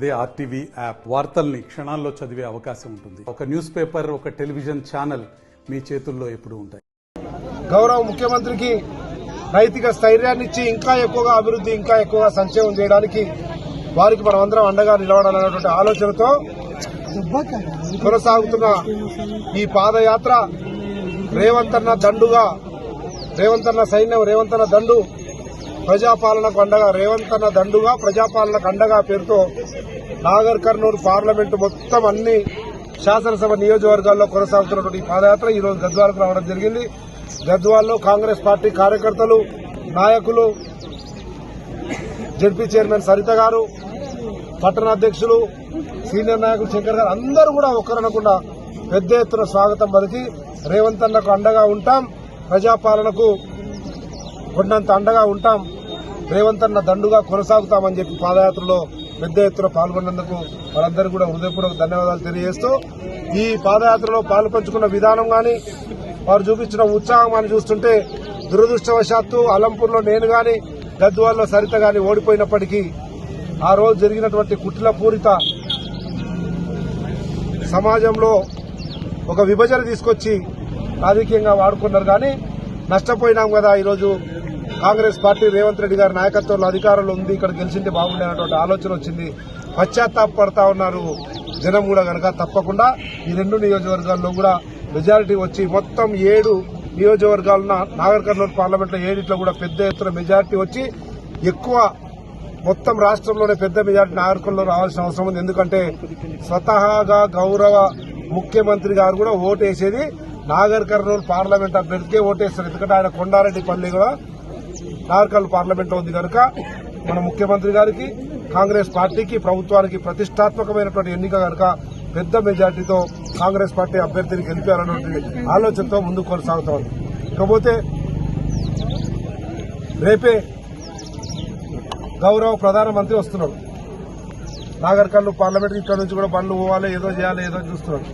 అదే RTV app వార్తల్ని క్షణాల్లో చదివే అవకాశం ఉంటుంది. ఒక న్యూస్ పేపర్, ఒక టెలివిజన్ ఛానల్ మీ చేతుల్లో ఎప్పుడూ ఉంటాయి. గౌరవ ముఖ్యమంత్రికి నైతిక స్థైర్యాన్ని ఇచ్చి ఇంకా ఎక్కువగా అభివృద్ధి, ఇంకా ఎక్కువగా సంక్షేమం చేయడానికి వారికి మనమందరం అండగా నిలబడాలనేటువంటి ఆలోచనతో కొనసాగుతున్న ఈ పాదయాత్ర రేవంత్ అన్న దండుగా, రేవంత్ అన్న సైన్యం, రేవంత్ అన్న దండు ప్రజాపాలనకు అండగా, రేవంత్ అన్న దండుగా ప్రజాపాలనకు అండగా పేరుతో నాగర్ కర్నూలు పార్లమెంటు మొత్తం అన్ని శాసనసభ నియోజకవర్గాల్లో కొనసాగుతున్నటువంటి ఈ పాదయాత్ర ఈ రోజు గద్వాలకు రావడం జరిగింది. గద్వాల్లో కాంగ్రెస్ పార్టీ కార్యకర్తలు, నాయకులు, జడ్పీ చైర్మన్ సరిత గారు, పట్టణ అధ్యక్షులు, సీనియర్ నాయకులు శంకర్ గారు అందరూ కూడా ఒక్కరనకుండా పెద్ద ఎత్తున స్వాగతం పలికి రేవంత్ అన్నకు అండగా ఉంటాం, ప్రజాపాలనకు కొండంత అండగా ఉంటాం, రేవంత్ అన్న దండుగా కొనసాగుతామని చెప్పి పాదయాత్రలో పెద్ద ఎత్తున పాల్గొన్నందుకు వారందరూ కూడా హృదయపూర్వక ధన్యవాదాలు తెలియజేస్తూ, ఈ పాదయాత్రలో పాల్పంచుకున్న విధానం గాని, వారు చూపించిన ఉత్సాహం అని చూస్తుంటే దురదృష్టవశాత్తు అలంపూర్లో నేను గాని, గద్వాల్లో సరిత గాని ఓడిపోయినప్పటికీ ఆ రోజు జరిగినటువంటి కుట్రపూరిత సమాజంలో ఒక విభజన తీసుకొచ్చి రాజకీయంగా వాడుకున్నారు. కానీ నష్టపోయినాం కదా. ఈరోజు కాంగ్రెస్ పార్టీ రేవంత్ రెడ్డి గారి నాయకత్వంలో అధికారంలో ఉంది, ఇక్కడ గెలిచింటే బాగుండేటువంటి ఆలోచన వచ్చింది. పశ్చాత్తాపడతా ఉన్నారు జనం కూడా కనుక తప్పకుండా ఈ రెండు నియోజకవర్గాల్లో కూడా మెజారిటీ వచ్చి మొత్తం 7 నియోజకవర్గాలున్న నాగర్ కర్నూలు పార్లమెంట్లో 7 కూడా పెద్ద ఎత్తున మెజారిటీ వచ్చి ఎక్కువ మొత్తం రాష్ట్రంలోనే పెద్ద మెజారిటీ నాగర్ కర్నూలు రావాల్సిన అవసరం ఉంది. ఎందుకంటే స్వతహాగా గౌరవ ముఖ్యమంత్రి గారు కూడా ఓటేసేది నాగర్ కర్నూలు పార్లమెంట్ అభ్యర్థికే ఓటేస్తారు. ఎందుకంటే ఆయన కొండారెడ్డిపల్లి కూడా నాగర్ కర్నూలు పార్లమెంట్ ఉంది కనుక మన ముఖ్యమంత్రి గారికి, కాంగ్రెస్ పార్టీకి, ప్రభుత్వానికి ప్రతిష్టాత్మకమైనటువంటి ఎన్నిక కనుక పెద్ద మెజార్టీతో కాంగ్రెస్ పార్టీ అభ్యర్థిని గెలిపారన్నటువంటి ఆలోచనతో ముందుకు కొనసాగుతా ఉంది. ఇకపోతే రేపే గౌరవ ప్రధానమంత్రి వస్తున్నాడు నాగర్ కర్నూలు పార్లమెంట్. ఇక్కడ నుంచి కూడా బండ్లు పోవాలి, ఏదో చేయాలి, ఏదో చూస్తున్నాడు.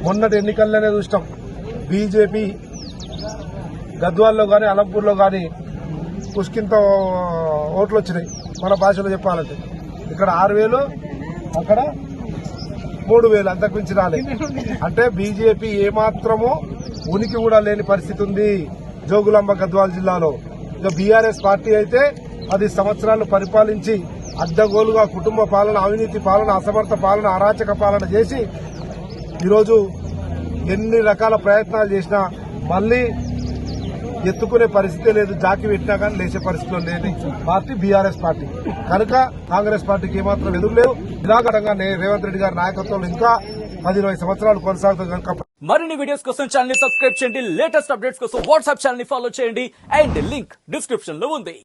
మొన్నటి ఎన్నికల్లోనే చూస్తాం బీజేపీ గద్వాల్లో గాని, అలంపూర్లో గాని పుష్కింత ఓట్లు వచ్చినాయి. మన భాషలో చెప్పాలంటే ఇక్కడ 6,000, అక్కడ 3,000, అంతకుమించి రాలేదు. అంటే బీజేపీ ఏమాత్రమో ఉనికి కూడా లేని పరిస్థితి ఉంది జోగులాంబ గద్వాల్ జిల్లాలో. ఇక బీఆర్ఎస్ పార్టీ అయితే 10 సంవత్సరాలు పరిపాలించి అడ్డగోలుగా కుటుంబ పాలన, అవినీతి పాలన, అసమర్థ పాలన, అరాచక పాలన చేసి ఈరోజు ఎన్ని రకాల ప్రయత్నాలు చేసినా మళ్లీ ఎత్తుకునే పరిస్థితే లేదు. జాకి పెట్టినా కానీ లేచే పరిస్థితిలో లేని పార్టీ బీఆర్ఎస్ పార్టీ కనుక కాంగ్రెస్ పార్టీకి ఏమాత్రం ఎదురులేవు. ఇలాగడంగా రేవంత్ రెడ్డి గారి నాయకత్వంలో ఇంకా 10-20 సంవత్సరాలు కొనసాగుతుంది కనుక మరిన్ని వీడియోస్ కోసం ఛానల్ ని సబ్స్క్రైబ్ చేయండి. లేటెస్ట్ అప్డేట్స్ కోసం వాట్సాప్ ఛానల్ ని ఫాలో చేయండి. అండ్ లింక్ డిస్క్రిప్షన్ లో ఉంది.